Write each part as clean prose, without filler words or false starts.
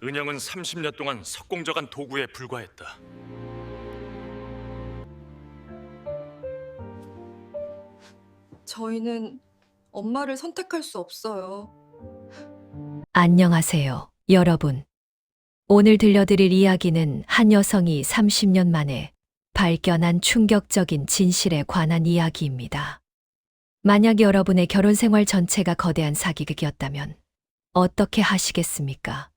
은영은 30년 동안 석공저간 도구에 불과했다. 저희는 엄마를 선택할 수 없어요. 안녕하세요, 여러분. 오늘 들려드릴 이야기는 한 여성이 30년 만에 발견한 충격적인 진실에 관한 이야기입니다. 만약 여러분의 결혼 생활 전체가 거대한 사기극이었다면 어떻게 하시겠습니까?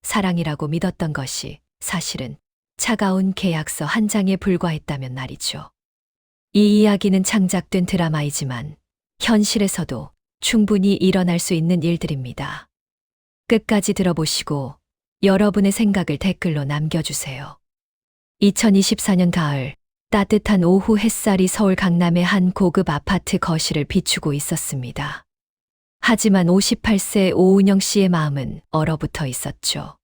사랑이라고 믿었던 것이 사실은 차가운 계약서 한 장에 불과했다면 말이죠. 이 이야기는 창작된 드라마이지만 현실에서도 충분히 일어날 수 있는 일들입니다. 끝까지 들어보시고 여러분의 생각을 댓글로 남겨주세요. 2024년 가을, 따뜻한 오후 햇살이 서울 강남의 한 고급 아파트 거실을 비추고 있었습니다. 하지만 58세 오은영 씨의 마음은 얼어붙어 있었죠.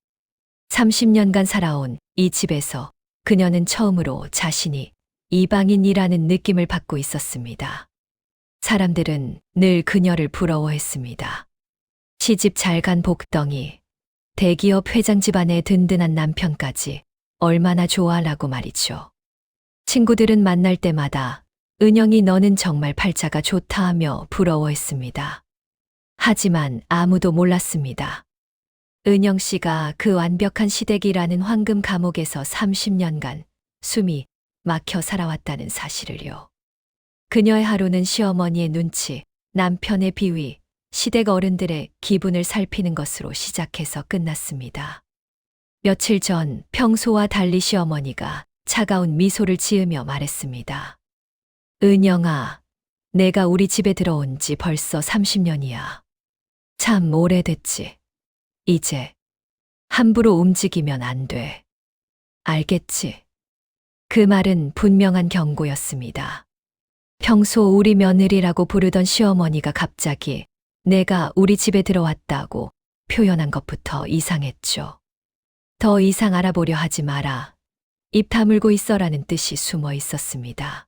30년간 살아온 이 집에서 그녀는 처음으로 자신이 이방인이라는 느낌을 받고 있었습니다. 사람들은 늘 그녀를 부러워했습니다. 시집 잘 간 복덩이, 대기업 회장 집안의 든든한 남편까지 얼마나 좋아하라고 말이죠. 친구들은 만날 때마다 은영이 너는 정말 팔자가 좋다 하며 부러워했습니다. 하지만 아무도 몰랐습니다. 은영 씨가 그 완벽한 시댁이라는 황금 감옥에서 30년간 숨이 막혀 살아왔다는 사실을요. 그녀의 하루는 시어머니의 눈치, 남편의 비위, 시댁 어른들의 기분을 살피는 것으로 시작해서 끝났습니다. 며칠 전 평소와 달리 시어머니가 차가운 미소를 지으며 말했습니다. 은영아, 내가 우리 집에 들어온 지 벌써 30년이야. 참 오래됐지. 이제 함부로 움직이면 안 돼. 알겠지? 그 말은 분명한 경고였습니다. 평소 우리 며느리라고 부르던 시어머니가 갑자기 내가 우리 집에 들어왔다고 표현한 것부터 이상했죠. 더 이상 알아보려 하지 마라. 입 다물고 있어라는 뜻이 숨어 있었습니다.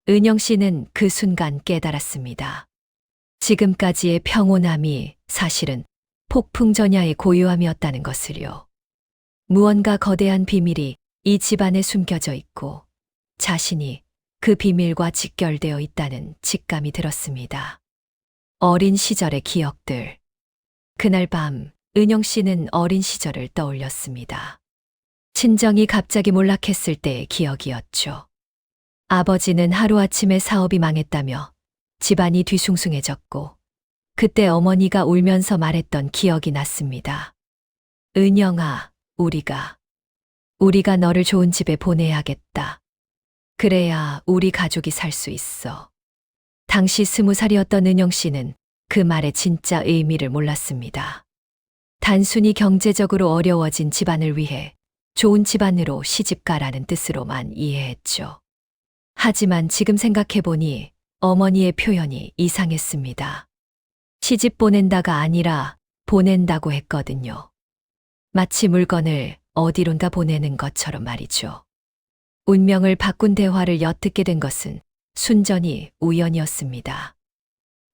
은영 씨는 그 순간 깨달았습니다. 지금까지의 평온함이 사실은 폭풍전야의 고요함이었다는 것을요. 무언가 거대한 비밀이 이 집안에 숨겨져 있고 자신이 그 비밀과 직결되어 있다는 직감이 들었습니다. 어린 시절의 기억들. 그날 밤 은영 씨는 어린 시절을 떠올렸습니다. 친정이 갑자기 몰락했을 때의 기억이었죠. 아버지는 하루아침에 사업이 망했다며 집안이 뒤숭숭해졌고 그때 어머니가 울면서 말했던 기억이 났습니다. 은영아, 우리가 너를 좋은 집에 보내야겠다. 그래야 우리 가족이 살 수 있어. 당시 20살이었던 은영 씨는 그 말의 진짜 의미를 몰랐습니다. 단순히 경제적으로 어려워진 집안을 위해 좋은 집안으로 시집가라는 뜻으로만 이해했죠. 하지만 지금 생각해보니 어머니의 표현이 이상했습니다. 시집 보낸다가 아니라 보낸다고 했거든요. 마치 물건을 어디론가 보내는 것처럼 말이죠. 운명을 바꾼 대화를 엿듣게 된 것은 순전히 우연이었습니다.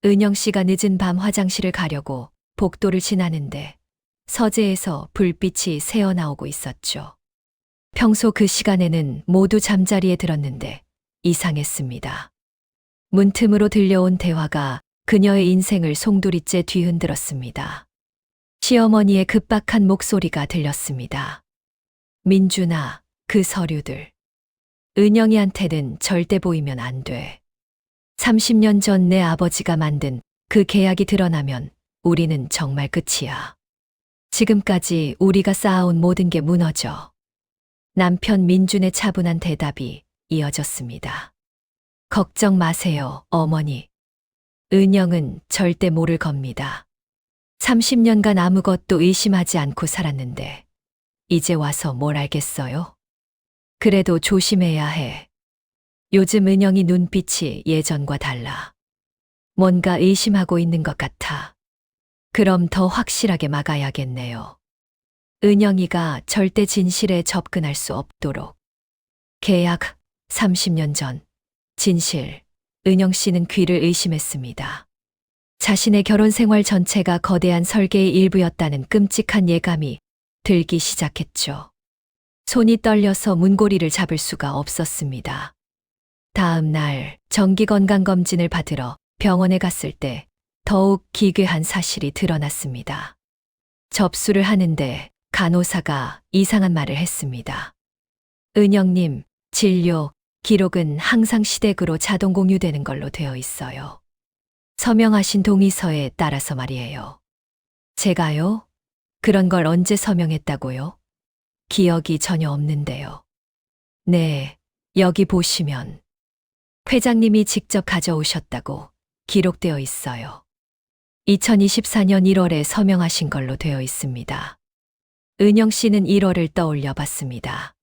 은영 씨가 늦은 밤 화장실을 가려고 복도를 지나는데 서재에서 불빛이 새어나오고 있었죠. 평소 그 시간에는 모두 잠자리에 들었는데 이상했습니다. 문틈으로 들려온 대화가 그녀의 인생을 송두리째 뒤흔들었습니다. 시어머니의 급박한 목소리가 들렸습니다. 민준아, 그 서류들. 은영이한테는 절대 보이면 안 돼. 30년 전 내 아버지가 만든 그 계약이 드러나면 우리는 정말 끝이야. 지금까지 우리가 쌓아온 모든 게 무너져. 남편 민준의 차분한 대답이 이어졌습니다. 걱정 마세요, 어머니. 은영은 절대 모를 겁니다. 30년간 아무것도 의심하지 않고 살았는데 이제 와서 뭘 알겠어요? 그래도 조심해야 해. 요즘 은영이 눈빛이 예전과 달라. 뭔가 의심하고 있는 것 같아. 그럼 더 확실하게 막아야겠네요. 은영이가 절대 진실에 접근할 수 없도록. 계약 30년 전. 진실. 은영 씨는 귀를 의심했습니다. 자신의 결혼 생활 전체가 거대한 설계의 일부였다는 끔찍한 예감이 들기 시작했죠. 손이 떨려서 문고리를 잡을 수가 없었습니다. 다음 날 정기건강검진을 받으러 병원에 갔을 때 더욱 기괴한 사실이 드러났습니다. 접수를 하는데 간호사가 이상한 말을 했습니다. 은영님, 진료 기록은 항상 시댁으로 자동 공유되는 걸로 되어 있어요. 서명하신 동의서에 따라서 말이에요. 제가요? 그런 걸 언제 서명했다고요? 기억이 전혀 없는데요. 네, 여기 보시면 회장님이 직접 가져오셨다고 기록되어 있어요. 2024년 1월에 서명하신 걸로 되어 있습니다. 은영 씨는 1월을 떠올려 봤습니다.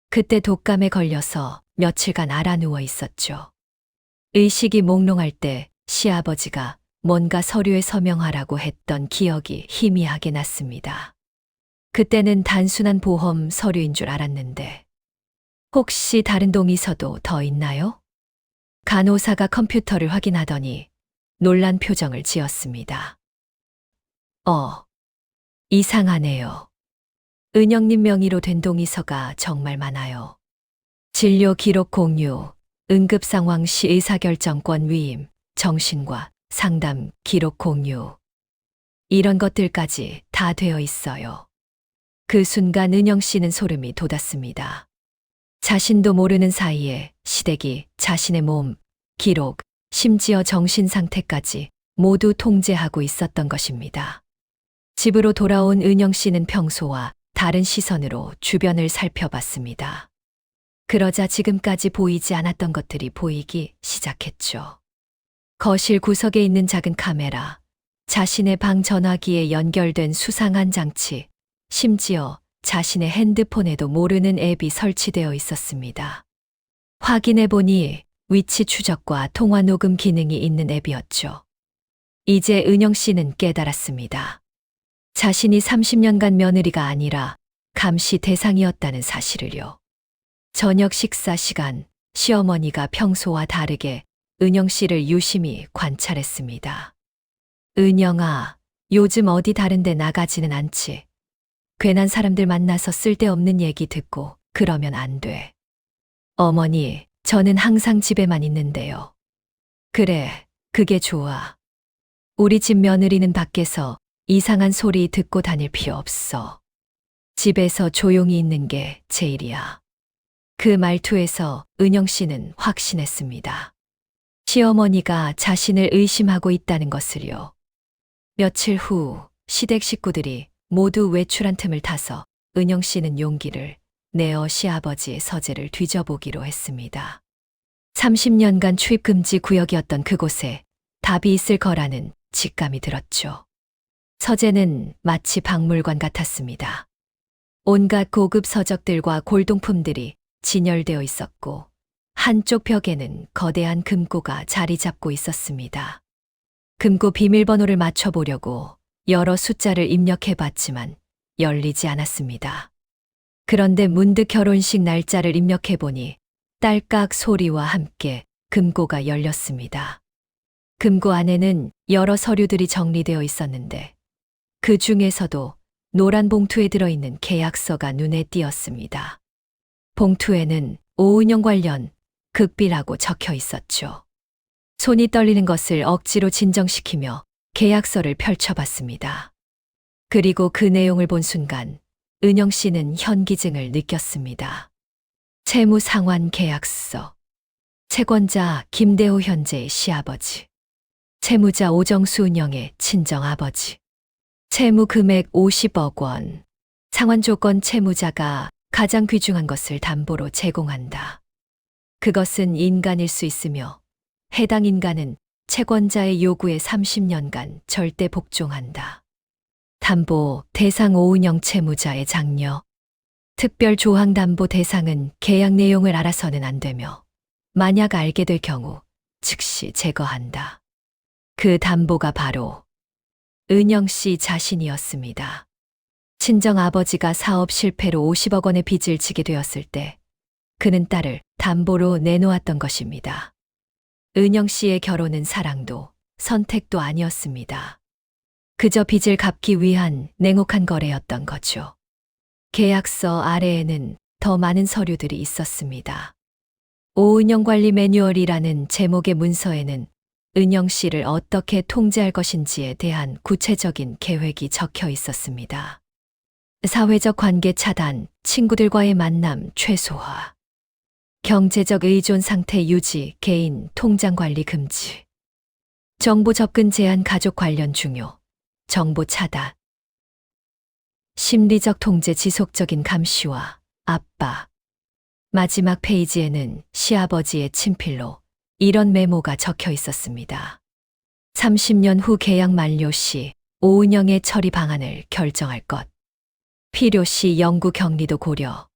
그때 독감에 걸려서 며칠간 알아 누워 있었죠. 의식이 몽롱할 때 시아버지가 뭔가 서류에 서명하라고 했던 기억이 희미하게 났습니다. 그때는 단순한 보험 서류인 줄 알았는데 혹시 다른 동의서도 더 있나요? 간호사가 컴퓨터를 확인하더니 놀란 표정을 지었습니다. 이상하네요. 은영님 명의로 된 동의서가 정말 많아요. 진료 기록 공유, 응급 상황 시 의사결정권 위임, 정신과 상담 기록 공유. 이런 것들까지 다 되어 있어요. 그 순간 은영 씨는 소름이 돋았습니다. 자신도 모르는 사이에 시댁이 자신의 몸, 기록, 심지어 정신 상태까지 모두 통제하고 있었던 것입니다. 집으로 돌아온 은영 씨는 평소와 다른 시선으로 주변을 살펴봤습니다. 그러자 지금까지 보이지 않았던 것들이 보이기 시작했죠. 거실 구석에 있는 작은 카메라, 자신의 방 전화기에 연결된 수상한 장치, 심지어 자신의 핸드폰에도 모르는 앱이 설치되어 있었습니다. 확인해 보니 위치 추적과 통화 녹음 기능이 있는 앱이었죠. 이제 은영 씨는 깨달았습니다. 자신이 30년간 며느리가 아니라 감시 대상이었다는 사실을요. 저녁 식사 시간, 시어머니가 평소와 다르게 은영 씨를 유심히 관찰했습니다. 은영아, 요즘 어디 다른데 나가지는 않지? 괜한 사람들 만나서 쓸데없는 얘기 듣고 그러면 안 돼. 어머니, 저는 항상 집에만 있는데요. 그래, 그게 좋아. 우리 집 며느리는 밖에서 이상한 소리 듣고 다닐 필요 없어. 집에서 조용히 있는 게 제일이야. 그 말투에서 은영 씨는 확신했습니다. 시어머니가 자신을 의심하고 있다는 것을요. 며칠 후 시댁 식구들이 모두 외출한 틈을 타서 은영 씨는 용기를 내어 시아버지의 서재를 뒤져보기로 했습니다. 30년간 출입금지 구역이었던 그곳에 답이 있을 거라는 직감이 들었죠. 서재는 마치 박물관 같았습니다. 온갖 고급 서적들과 골동품들이 진열되어 있었고 한쪽 벽에는 거대한 금고가 자리 잡고 있었습니다. 금고 비밀번호를 맞춰보려고 여러 숫자를 입력해 봤지만 열리지 않았습니다. 그런데 문득 결혼식 날짜를 입력해 보니 딸깍 소리와 함께 금고가 열렸습니다. 금고 안에는 여러 서류들이 정리되어 있었는데 그 중에서도 노란 봉투에 들어있는 계약서가 눈에 띄었습니다. 봉투에는 오은영 관련 극비라고 적혀 있었죠. 손이 떨리는 것을 억지로 진정시키며 계약서를 펼쳐봤습니다. 그리고 그 내용을 본 순간 은영 씨는 현기증을 느꼈습니다. 채무상환 계약서. 채권자 김대호 현재의 시아버지. 채무자 오정수 은영의 친정아버지. 채무 금액 50억 원. 상환 조건 채무자가 가장 귀중한 것을 담보로 제공한다. 그것은 인간일 수 있으며 해당 인간은 채권자의 요구에 30년간 절대 복종한다. 담보 대상 오은영 채무자의 장녀. 특별 조항 담보 대상은 계약 내용을 알아서는 안 되며 만약 알게 될 경우 즉시 제거한다. 그 담보가 바로 은영 씨 자신이었습니다. 친정 아버지가 사업 실패로 50억 원의 빚을 지게 되었을 때 그는 딸을 담보로 내놓았던 것입니다. 은영 씨의 결혼은 사랑도 선택도 아니었습니다. 그저 빚을 갚기 위한 냉혹한 거래였던 거죠. 계약서 아래에는 더 많은 서류들이 있었습니다. 오은영 관리 매뉴얼이라는 제목의 문서에는 은영 씨를 어떻게 통제할 것인지에 대한 구체적인 계획이 적혀 있었습니다. 사회적 관계 차단, 친구들과의 만남 최소화, 경제적 의존 상태 유지, 개인 통장 관리 금지, 정보 접근 제한, 가족 관련 중요, 정보 차단, 심리적 통제, 지속적인 감시와 압박. 마지막 페이지에는 시아버지의 친필로 이런 메모가 적혀 있었습니다. 30년 후 계약 만료 시 오은영의 처리 방안을 결정할 것. 필요시 영구 격리도 고려.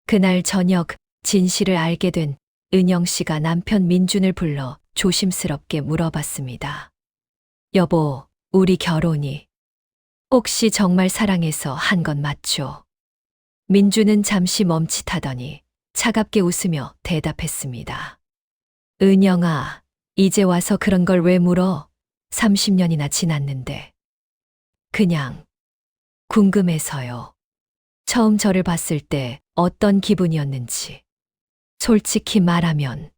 그날 저녁 진실을 알게 된 은영 씨가 남편 민준을 불러 조심스럽게 물어봤습니다. 여보, 우리 결혼이 혹시 정말 사랑해서 한 건 맞죠? 민준은 잠시 멈칫하더니 차갑게 웃으며 대답했습니다. 은영아, 이제 와서 그런 걸 왜 물어? 30년이나 지났는데. 그냥 궁금해서요. 처음 저를 봤을 때 어떤 기분이었는지. 솔직히 말하면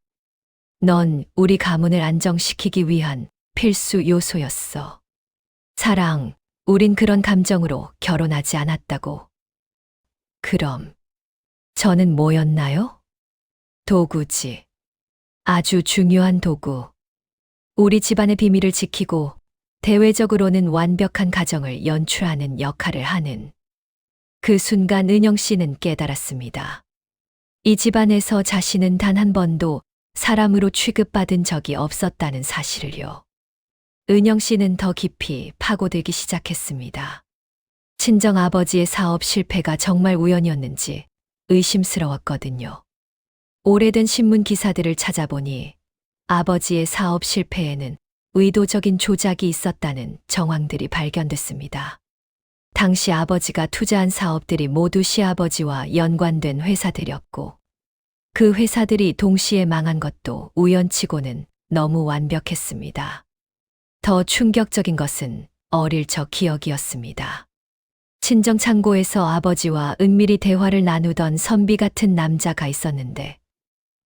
넌 우리 가문을 안정시키기 위한 필수 요소였어. 사랑, 우린 그런 감정으로 결혼하지 않았다고. 그럼 저는 뭐였나요? 도구지. 아주 중요한 도구. 우리 집안의 비밀을 지키고 대외적으로는 완벽한 가정을 연출하는 역할을 하는. 그 순간 은영 씨는 깨달았습니다. 이 집안에서 자신은 단 한 번도 사람으로 취급받은 적이 없었다는 사실을요. 은영 씨는 더 깊이 파고들기 시작했습니다. 친정 아버지의 사업 실패가 정말 우연이었는지 의심스러웠거든요. 오래된 신문 기사들을 찾아보니 아버지의 사업 실패에는 의도적인 조작이 있었다는 정황들이 발견됐습니다. 당시 아버지가 투자한 사업들이 모두 시아버지와 연관된 회사들이었고, 그 회사들이 동시에 망한 것도 우연치고는 너무 완벽했습니다. 더 충격적인 것은 어릴 적 기억이었습니다. 친정 창고에서 아버지와 은밀히 대화를 나누던 선비 같은 남자가 있었는데,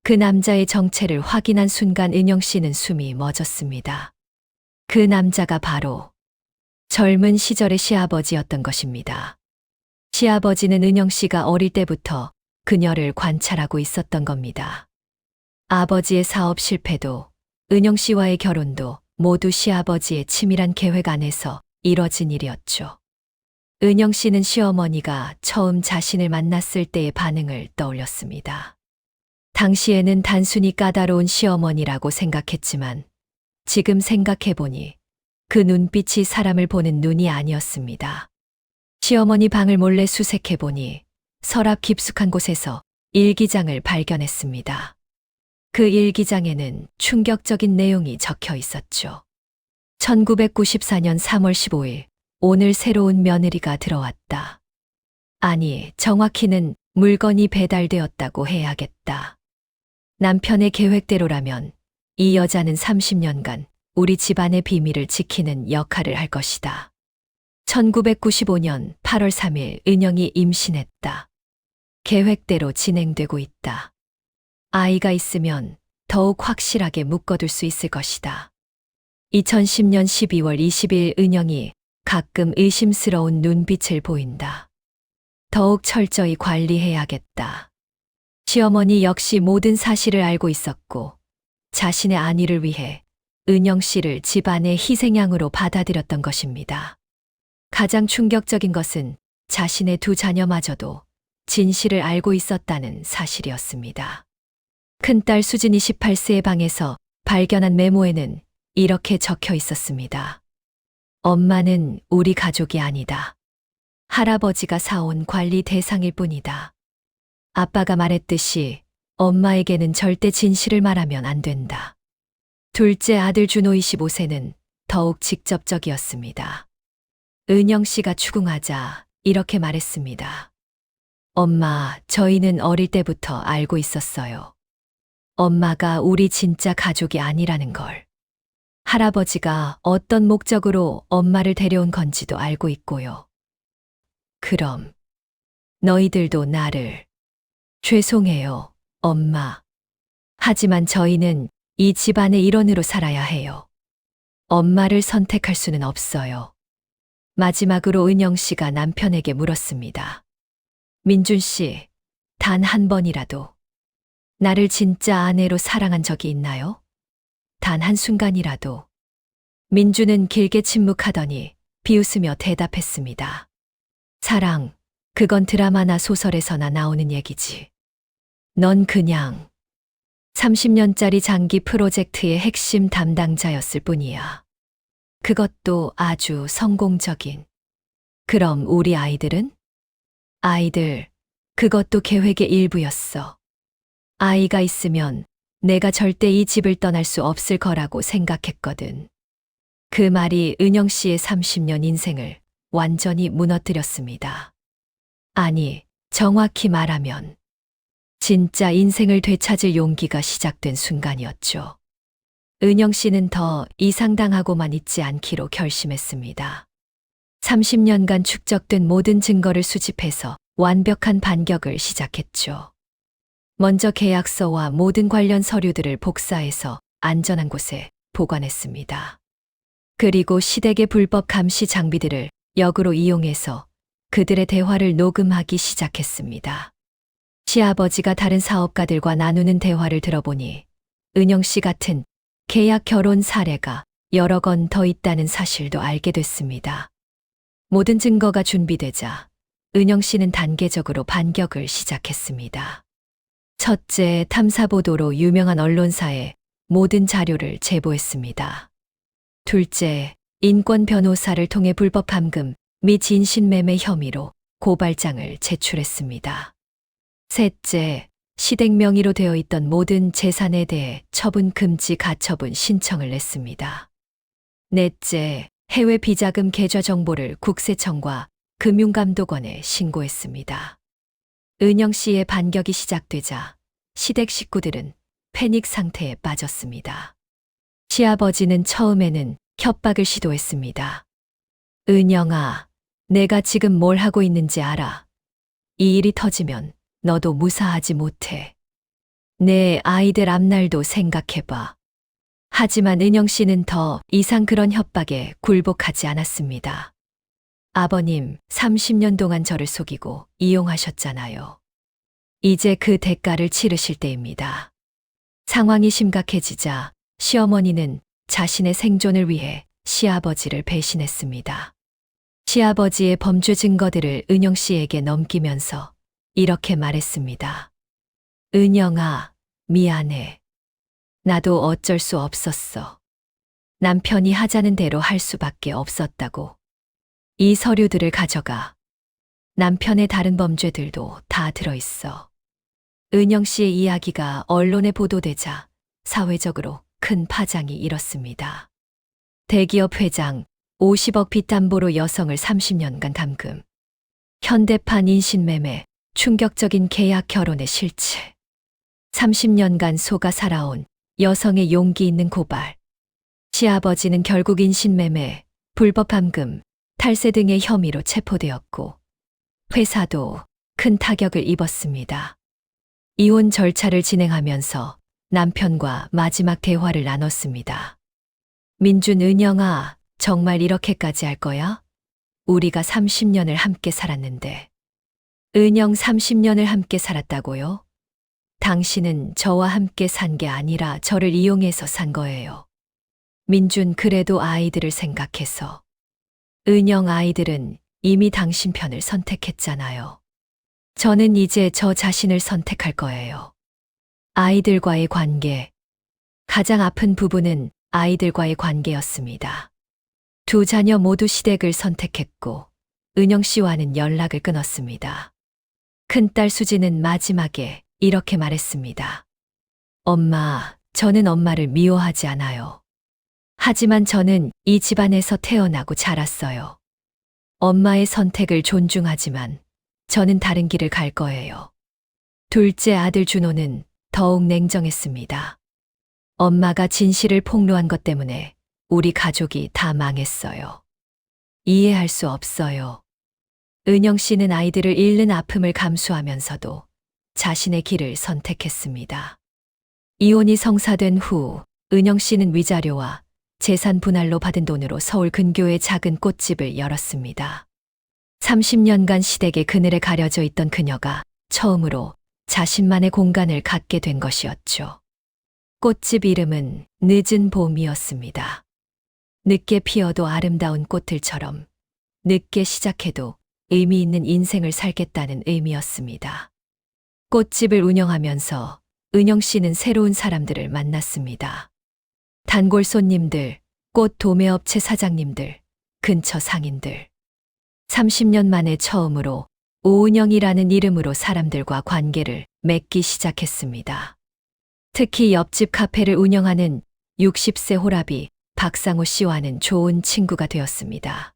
그 남자의 정체를 확인한 순간 은영 씨는 숨이 멎었습니다. 그 남자가 바로 젊은 시절의 시아버지였던 것입니다. 시아버지는 은영 씨가 어릴 때부터 그녀를 관찰하고 있었던 겁니다. 아버지의 사업 실패도 은영 씨와의 결혼도 모두 시아버지의 치밀한 계획 안에서 이뤄진 일이었죠. 은영 씨는 시어머니가 처음 자신을 만났을 때의 반응을 떠올렸습니다. 당시에는 단순히 까다로운 시어머니라고 생각했지만 지금 생각해보니 그 눈빛이 사람을 보는 눈이 아니었습니다. 시어머니 방을 몰래 수색해보니 서랍 깊숙한 곳에서 일기장을 발견했습니다. 그 일기장에는 충격적인 내용이 적혀 있었죠. 1994년 3월 15일, 오늘 새로운 며느리가 들어왔다. 아니, 정확히는 물건이 배달되었다고 해야겠다. 남편의 계획대로라면 이 여자는 30년간 우리 집안의 비밀을 지키는 역할을 할 것이다. 1995년 8월 3일 은영이 임신했다. 계획대로 진행되고 있다. 아이가 있으면 더욱 확실하게 묶어둘 수 있을 것이다. 2010년 12월 20일 은영이 가끔 의심스러운 눈빛을 보인다. 더욱 철저히 관리해야겠다. 시어머니 역시 모든 사실을 알고 있었고 자신의 안위를 위해 은영 씨를 집안의 희생양으로 받아들였던 것입니다. 가장 충격적인 것은 자신의 두 자녀마저도 진실을 알고 있었다는 사실이었습니다. 큰딸 수진이 18세의 방에서 발견한 메모에는 이렇게 적혀 있었습니다. 엄마는 우리 가족이 아니다. 할아버지가 사온 관리 대상일 뿐이다. 아빠가 말했듯이 엄마에게는 절대 진실을 말하면 안 된다. 둘째 아들 준호 25세는 더욱 직접적이었습니다. 은영 씨가 추궁하자 이렇게 말했습니다. 엄마, 저희는 어릴 때부터 알고 있었어요. 엄마가 우리 진짜 가족이 아니라는 걸. 할아버지가 어떤 목적으로 엄마를 데려온 건지도 알고 있고요. 그럼 너희들도 나를. 죄송해요, 엄마. 하지만 저희는 이 집안의 일원으로 살아야 해요. 엄마를 선택할 수는 없어요. 마지막으로 은영 씨가 남편에게 물었습니다. 민준 씨, 단 한 번이라도 나를 진짜 아내로 사랑한 적이 있나요? 단 한순간이라도. 민준은 길게 침묵하더니 비웃으며 대답했습니다. 사랑, 그건 드라마나 소설에서나 나오는 얘기지. 넌 그냥 30년짜리 장기 프로젝트의 핵심 담당자였을 뿐이야. 그것도 아주 성공적인. 그럼 우리 아이들은? 아이들, 그것도 계획의 일부였어. 아이가 있으면 내가 절대 이 집을 떠날 수 없을 거라고 생각했거든. 그 말이 은영 씨의 30년 인생을 완전히 무너뜨렸습니다. 아니, 정확히 말하면 진짜 인생을 되찾을 용기가 시작된 순간이었죠. 은영 씨는 더 이상 당하고만 있지 않기로 결심했습니다. 30년간 축적된 모든 증거를 수집해서 완벽한 반격을 시작했죠. 먼저 계약서와 모든 관련 서류들을 복사해서 안전한 곳에 보관했습니다. 그리고 시댁의 불법 감시 장비들을 역으로 이용해서 그들의 대화를 녹음하기 시작했습니다. 시아버지가 다른 사업가들과 나누는 대화를 들어보니 은영 씨 같은 계약 결혼 사례가 여러 건 더 있다는 사실도 알게 됐습니다. 모든 증거가 준비되자 은영 씨는 단계적으로 반격을 시작했습니다. 첫째, 탐사보도로 유명한 언론사에 모든 자료를 제보했습니다. 둘째, 인권 변호사를 통해 불법 감금 및 인신매매 혐의로 고발장을 제출했습니다. 셋째, 시댁 명의로 되어 있던 모든 재산에 대해 처분 금지 가처분 신청을 냈습니다. 넷째, 해외 비자금 계좌 정보를 국세청과 금융감독원에 신고했습니다. 은영 씨의 반격이 시작되자 시댁 식구들은 패닉 상태에 빠졌습니다. 시아버지는 처음에는 협박을 시도했습니다. 은영아, 내가 지금 뭘 하고 있는지 알아. 이 일이 터지면 너도 무사하지 못해. 내 아이들 앞날도 생각해봐. 하지만 은영 씨는 더 이상 그런 협박에 굴복하지 않았습니다. 아버님, 30년 동안 저를 속이고 이용하셨잖아요. 이제 그 대가를 치르실 때입니다. 상황이 심각해지자 시어머니는 자신의 생존을 위해 시아버지를 배신했습니다. 시아버지의 범죄 증거들을 은영 씨에게 넘기면서 이렇게 말했습니다. 은영아, 미안해. 나도 어쩔 수 없었어. 남편이 하자는 대로 할 수밖에 없었다고. 이 서류들을 가져가. 남편의 다른 범죄들도 다 들어있어. 은영 씨의 이야기가 언론에 보도되자 사회적으로 큰 파장이 일었습니다. 대기업 회장, 50억 빚담보로 여성을 30년간 감금. 현대판 인신매매, 충격적인 계약 결혼의 실체. 30년간 속아 살아온 여성의 용기 있는 고발. 시아버지는 결국 인신매매, 불법 감금, 탈세 등의 혐의로 체포되었고 회사도 큰 타격을 입었습니다. 이혼 절차를 진행하면서 남편과 마지막 대화를 나눴습니다. 민준, 은영아, 정말 이렇게까지 할 거야? 우리가 30년을 함께 살았는데. 은영, 30년을 함께 살았다고요? 당신은 저와 함께 산 게 아니라 저를 이용해서 산 거예요. 민준, 그래도 아이들을 생각해서. 은영, 아이들은 이미 당신 편을 선택했잖아요. 저는 이제 저 자신을 선택할 거예요. 아이들과의 관계. 가장 아픈 부분은 아이들과의 관계였습니다. 두 자녀 모두 시댁을 선택했고 은영 씨와는 연락을 끊었습니다. 큰딸 수지는 마지막에 이렇게 말했습니다. 엄마, 저는 엄마를 미워하지 않아요. 하지만 저는 이 집안에서 태어나고 자랐어요. 엄마의 선택을 존중하지만 저는 다른 길을 갈 거예요. 둘째 아들 준호는 더욱 냉정했습니다. 엄마가 진실을 폭로한 것 때문에 우리 가족이 다 망했어요. 이해할 수 없어요. 은영 씨는 아이들을 잃는 아픔을 감수하면서도 자신의 길을 선택했습니다. 이혼이 성사된 후 은영 씨는 위자료와 재산 분할로 받은 돈으로 서울 근교의 작은 꽃집을 열었습니다. 30년간 시댁의 그늘에 가려져 있던 그녀가 처음으로 자신만의 공간을 갖게 된 것이었죠. 꽃집 이름은 늦은 봄이었습니다. 늦게 피어도 아름다운 꽃들처럼 늦게 시작해도 의미 있는 인생을 살겠다는 의미였습니다. 꽃집을 운영하면서 은영 씨는 새로운 사람들을 만났습니다. 단골 손님들, 꽃 도매업체 사장님들, 근처 상인들. 30년 만에 처음으로 오은영이라는 이름으로 사람들과 관계를 맺기 시작했습니다. 특히 옆집 카페를 운영하는 60세 호랍이 박상호 씨와는 좋은 친구가 되었습니다.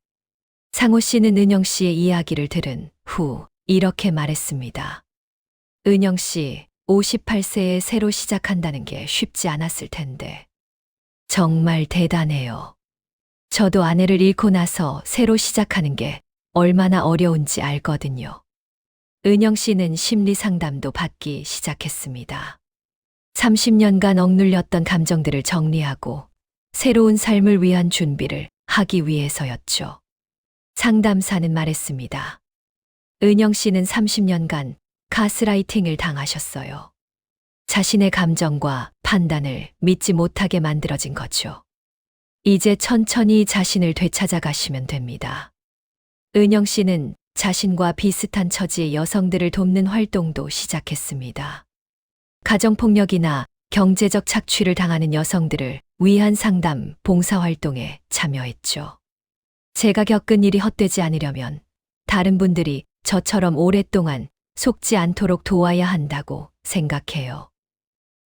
상호 씨는 은영 씨의 이야기를 들은 후 이렇게 말했습니다. 은영 씨, 58세에 새로 시작한다는 게 쉽지 않았을 텐데. 정말 대단해요. 저도 아내를 잃고 나서 새로 시작하는 게 얼마나 어려운지 알거든요. 은영 씨는 심리 상담도 받기 시작했습니다. 30년간 억눌렸던 감정들을 정리하고 새로운 삶을 위한 준비를 하기 위해서였죠. 상담사는 말했습니다. 은영 씨는 30년간 가스라이팅을 당하셨어요. 자신의 감정과 판단을 믿지 못하게 만들어진 거죠. 이제 천천히 자신을 되찾아 가시면 됩니다. 은영 씨는 자신과 비슷한 처지의 여성들을 돕는 활동도 시작했습니다. 가정폭력이나 경제적 착취를 당하는 여성들을 위한 상담, 봉사활동에 참여했죠. 제가 겪은 일이 헛되지 않으려면 다른 분들이 저처럼 오랫동안 속지 않도록 도와야 한다고 생각해요.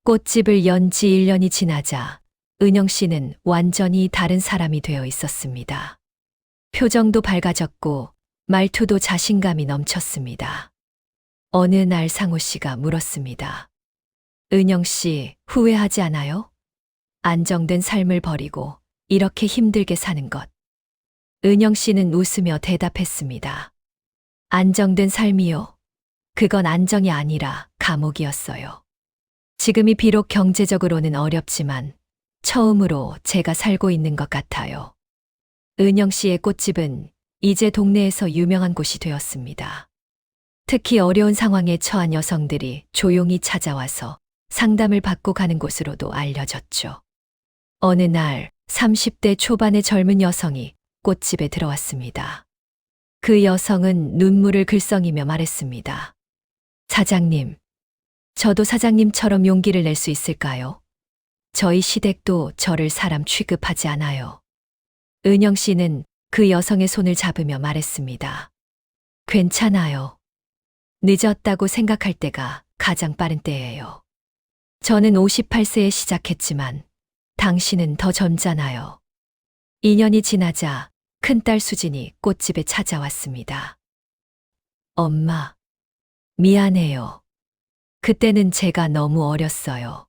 꽃집을 연 지 1년이 지나자 은영 씨는 완전히 다른 사람이 되어 있었습니다. 표정도 밝아졌고 말투도 자신감이 넘쳤습니다. 어느 날 상호 씨가 물었습니다. 은영 씨, 후회하지 않아요? 안정된 삶을 버리고 이렇게 힘들게 사는 것. 은영 씨는 웃으며 대답했습니다. 안정된 삶이요? 그건 안정이 아니라 감옥이었어요. 지금이 비록 경제적으로는 어렵지만 처음으로 제가 살고 있는 것 같아요. 은영 씨의 꽃집은 이제 동네에서 유명한 곳이 되었습니다. 특히 어려운 상황에 처한 여성들이 조용히 찾아와서 상담을 받고 가는 곳으로도 알려졌죠. 어느 날 30대 초반의 젊은 여성이 꽃집에 들어왔습니다. 그 여성은 눈물을 글썽이며 말했습니다. 사장님, 저도 사장님처럼 용기를 낼 수 있을까요? 저희 시댁도 저를 사람 취급하지 않아요. 은영 씨는 그 여성의 손을 잡으며 말했습니다. 괜찮아요. 늦었다고 생각할 때가 가장 빠른 때예요. 저는 58세에 시작했지만 당신은 더 젊잖아요. 2년이 지나자 큰딸 수진이 꽃집에 찾아왔습니다. 엄마, 미안해요. 그때는 제가 너무 어렸어요.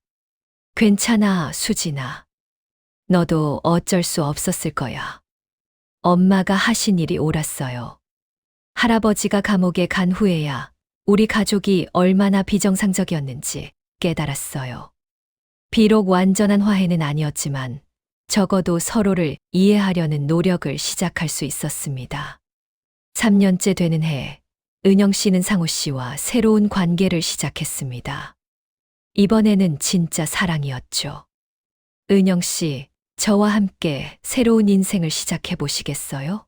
괜찮아, 수진아. 너도 어쩔 수 없었을 거야. 엄마가 하신 일이 옳았어요. 할아버지가 감옥에 간 후에야 우리 가족이 얼마나 비정상적이었는지 깨달았어요. 비록 완전한 화해는 아니었지만 적어도 서로를 이해하려는 노력을 시작할 수 있었습니다. 3년째 되는 해, 은영 씨는 상호 씨와 새로운 관계를 시작했습니다. 이번에는 진짜 사랑이었죠. 은영 씨, 저와 함께 새로운 인생을 시작해 보시겠어요?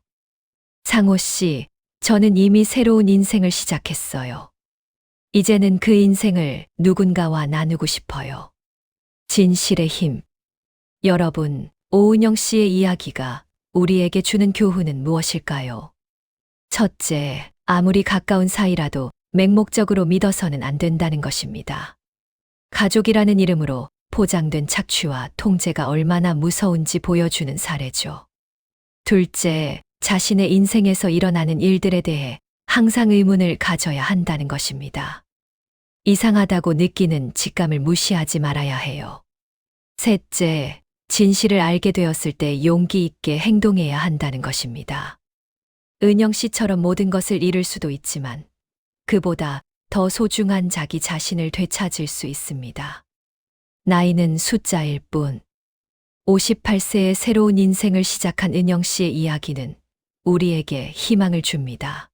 상호 씨, 저는 이미 새로운 인생을 시작했어요. 이제는 그 인생을 누군가와 나누고 싶어요. 진실의 힘. 여러분, 오은영 씨의 이야기가 우리에게 주는 교훈은 무엇일까요? 첫째, 아무리 가까운 사이라도 맹목적으로 믿어서는 안 된다는 것입니다. 가족이라는 이름으로 포장된 착취와 통제가 얼마나 무서운지 보여주는 사례죠. 둘째, 자신의 인생에서 일어나는 일들에 대해 항상 의문을 가져야 한다는 것입니다. 이상하다고 느끼는 직감을 무시하지 말아야 해요. 셋째, 진실을 알게 되었을 때 용기 있게 행동해야 한다는 것입니다. 은영 씨처럼 모든 것을 잃을 수도 있지만 그보다 더 소중한 자기 자신을 되찾을 수 있습니다. 나이는 숫자일 뿐. 58세의 새로운 인생을 시작한 은영 씨의 이야기는 우리에게 희망을 줍니다.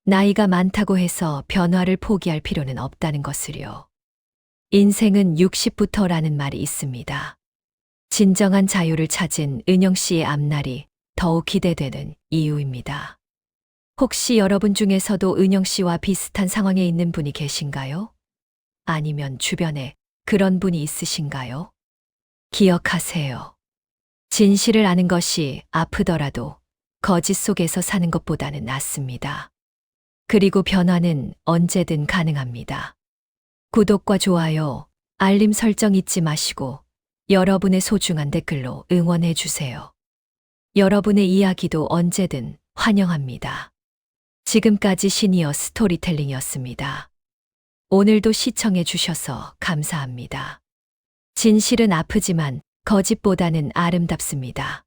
나이가 많다고 해서 변화를 포기할 필요는 없다는 것을요. 인생은 60부터라는 말이 있습니다. 진정한 자유를 찾은 은영 씨의 앞날이 더욱 기대되는 이유입니다. 혹시 여러분 중에서도 은영 씨와 비슷한 상황에 있는 분이 계신가요? 아니면 주변에 그런 분이 있으신가요? 기억하세요. 진실을 아는 것이 아프더라도 거짓 속에서 사는 것보다는 낫습니다. 그리고 변화는 언제든 가능합니다. 구독과 좋아요, 알림 설정 잊지 마시고 여러분의 소중한 댓글로 응원해 주세요. 여러분의 이야기도 언제든 환영합니다. 지금까지 시니어 스토리텔링이었습니다. 오늘도 시청해 주셔서 감사합니다. 진실은 아프지만 거짓보다는 아름답습니다.